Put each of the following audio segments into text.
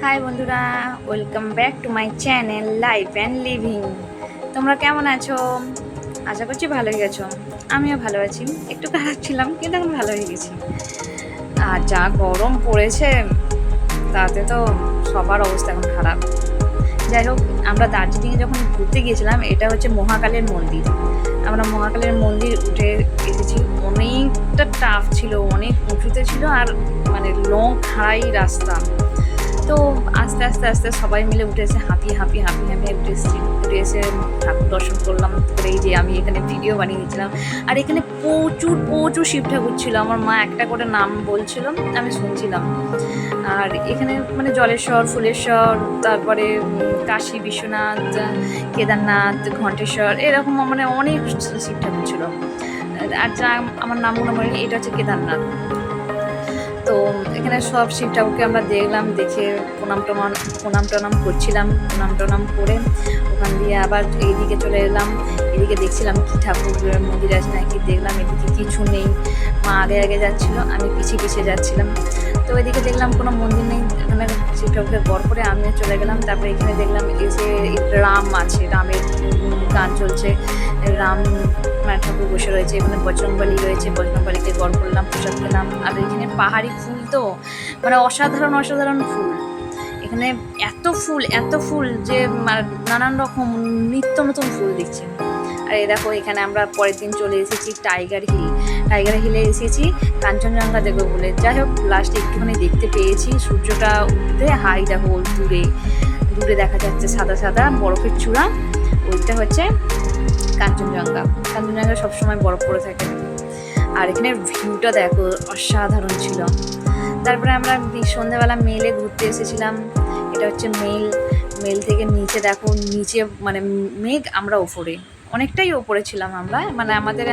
High বন্ধুরা, welcome back to my channel life and living. তোমরা কেমন আছো? আশা করছি ভালো হয়ে গেছো। আমিও ভালো আছি, একটু খারাপ ছিলাম কিন্তু এখন ভালো হয়ে গেছি। আর যা গরম পড়েছে তাতে তো সবার অবস্থা এখন খারাপ। যাই হোক, আমরা দার্জিলিংয়ে যখন ঘুরতে গিয়েছিলাম, এটা হচ্ছে মহাকালের মন্দির। আমরা মহাকালের মন্দির উঠে এসেছি। অনেকটা টাফ ছিল, অনেক উঁচুতে ছিল, আর মানে লং খাড়াই রাস্তা। তো আস্তে আস্তে আস্তে সবাই মিলে উঠেছে, হাঁপিয়ে উঠে এসে ঠাকুর দর্শন করলাম। করে এই যে আমি এখানে ভিডিও বানিয়ে দিচ্ছিলাম। আর এখানে প্রচুর প্রচুর শিব ঠাকুর ছিল। আমার মা একটা করে নাম বলছিল, আমি শুনছিলাম। আর এখানে মানে জলেশ্বর, ফুলেশ্বর, তারপরে কাশী বিশ্বনাথ, কেদারনাথ, ঘণ্টেশ্বর, এরকম মানে অনেক শিব ঠাকুর ছিল। আর যা আমার নামগুলো মনে নেই, এটা হচ্ছে কেদারনাথ। তো এখানে সব শিব ঠাকুরকে আমরা দেখলাম, দেখে প্রণাম টনাম করছিলাম। প্রণাম টনাম করে ওখান দিয়ে আবার এইদিকে চলে এলাম। এদিকে দেখছিলাম কি ঠাকুরের মন্দির আছে নাকি, দেখলাম এদিকে কিছু নেই। মা আগে আগে যাচ্ছিলো, আমি পিছিয়ে পিছিয়ে যাচ্ছিলাম। তো এদিকে দেখলাম কোনো মন্দির নেই, এখানে শিব ঠাকুরকে গড় করে আমিও চলে গেলাম। তারপরে এখানে দেখলাম এসে রাম আছে, রামের গান চলছে। রাম ঠাকুর বসে রয়েছে, এখানে বজরংবলী রয়েছে, বজরংবলীকে গড় করলাম, প্রসাদ পেলাম। আর এখানে পাহাড়ি ফুল তো মানে অসাধারণ অসাধারণ ফুল। এখানে এত ফুল যে নানান রকম নিত্য নতুন ফুল দিচ্ছে। আর এই দেখো, এখানে আমরা পরের দিন চলে এসেছি টাইগার হিলে এসেছি কাঞ্চনজঙ্ঘা দেখবো বলে। যাই হোক, লাস্টে একটুখানি দেখতে পেয়েছি সূর্যটা উঠতে। হাই দেখো, দূরে দেখা যাচ্ছে সাদা সাদা বরফের চূড়া, ওইটা হচ্ছে কাঞ্চনজঙ্ঘা সবসময় বরফ পড়ে থাকে। আর এখানে ভিউটা দেখো, অসাধারণ ছিল। তারপরে আমরা সন্ধ্যাবেলা মেলে ঘুরতে এসেছিলাম। এটা হচ্ছে মেল থেকে নিচে দেখো, নিচে মানে মেঘ, আমরা ওপরে, অনেকটাই ওপরে ছিলাম আমরা। মানে আমাদের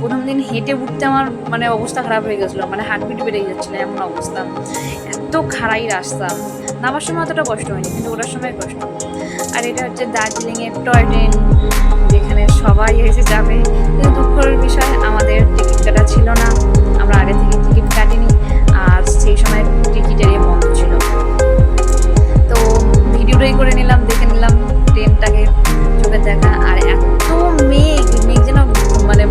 প্রথম দিন হেঁটে উঠতে আমার মানে অবস্থা খারাপ হয়ে গেছিলো, মানে হার্টবিট বেড়ে যাচ্ছিলো, এমন অবস্থা। এত খাড়াই রাস্তা, নামার সময় অতটা কষ্ট হয়নি, কিন্তু ওঠার সময় কষ্ট। আর এটা হচ্ছে দার্জিলিংয়ের টয় ট্রেন, যেখানে সবাই এসে যাবে। কিন্তু দুঃখের বিষয়, আমাদের টিকিট কাটা ছিল না, আমরা আগে থেকে টিকিট কাটিনি। আর সেই সময় টিকিটের বন্ধ ছিল। তো ভিডিওটাই করে নিলাম, দেখে নিলাম ট্রেনটাকে, চোখে দেখা। আর এত মেঘ যেন মানে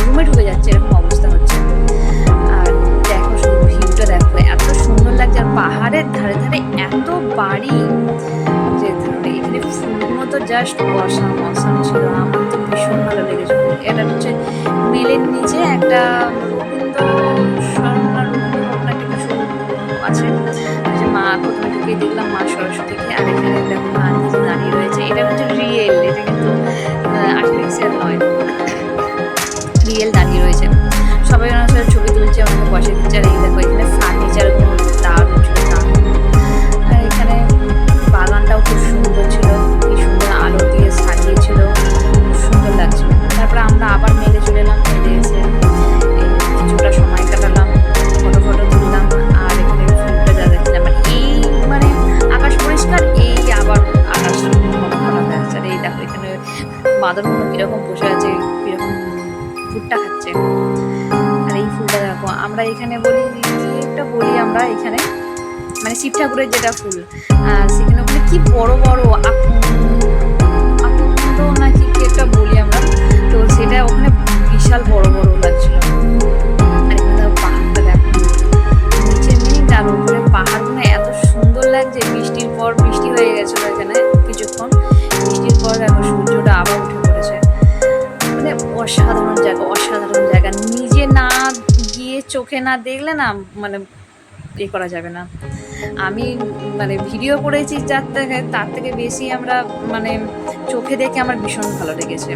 রুমে ঢুকে যাচ্ছে, এরকম অবস্থা হচ্ছে। আর দেখো, শুধু ভিউটা দেখো, এত সুন্দর লাগছে। আর পাহাড়ের ধারে ধারে এত বাড়ি, যে এখানে ফুলগুলো তো জাস্ট অসাম ছিল। আমার তো ভীষণ ভালো লেগেছে। এটা হচ্ছে মেলের নিচে একটা রবীন্দ্র একটা কিছু আছে, যে মা প্রথমে ঢুকে দেখলাম মা সরস্বতীকে। আর এখানে দেখো গান্ধীজি দাঁড়িয়ে রয়েছে। এটা হচ্ছে রিয়েল, এটা কিন্তু আর্টিফিশিয়াল নয়, রিয়েল দাঁড়িয়ে রয়েছে। সবাই ওনার সাথে ছবি তুলছে, ওনাকে বসে দিচ্ছে। আর এই দেখো, এখানে ফার্নিচারগুলো দারুণ ছিল, দারুণ। আর এখানে বাগানটাও খুব সুন্দর ছিল, কি সুন্দর আলো দিয়ে সাজিয়েছিল, খুব সুন্দর লাগছিল। তারপরে আমরা আবার মেলে চলে এলাম। মেলে এসে কিছুটা সময় কাটালাম, ফটো তুললাম। আর এখানে ফুলটা যা দেখছিলাম, মানে এই মানে আকাশ পরিষ্কার, এই আবার আকাশ ঘন হয়ে আছে। আর এই দেখো, এখানে বাঁদরগুলো কীরকম বসে আছে, কীরকম ভুট্টা খাচ্ছে। আর এই ফুলটা দেখো, আমরা এখানে বলি আমরা এখানে মানে শিব ঠাকুরের যেটা ফুল, সেখানে ওখানে কি বড় বড় আকন্দ নাকি কি একটা বলি আমরা, তো সেটা ওখানে বিশাল বড় বড় লাগছিল। আর এখানে পাহাড়টা দেখো, নিচে মেঘ আর উপরে পাহাড়গুলো এত সুন্দর লাগছে। বৃষ্টির পর বৃষ্টি হয়ে গেছিলো এখানে কিছুক্ষণ, বৃষ্টির পর দেখো সূর্যটা আবার উঠে পড়েছে। মানে অসাধারণ জায়গা, নিজে না গিয়ে চোখে না দেখলে না মানে করা যাবে না। আমি মানে ভিডিও করেছি তার থেকে বেশি আমরা মানে চোখে দেখে আমার ভীষণ ভালো লেগেছে,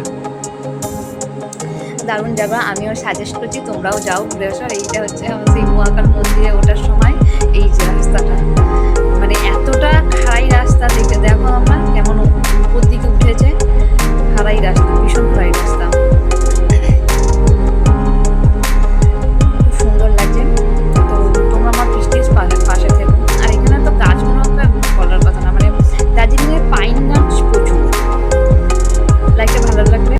দারুণ জায়গা। আমিও সাজেস্ট করছি তোমরাও যাও, ঘুরে আসো। এইটা হচ্ছে আমার সেই মহাকাল মন্দিরে ওঠার সময় এই যে রাস্তাটা, মানে এতটা খাড়াই রাস্তা, দেখো আমরা কেমন উপর দিকে উঠেছে, খাড়াই রাস্তা, ভীষণ খাড়াই রাস্তা।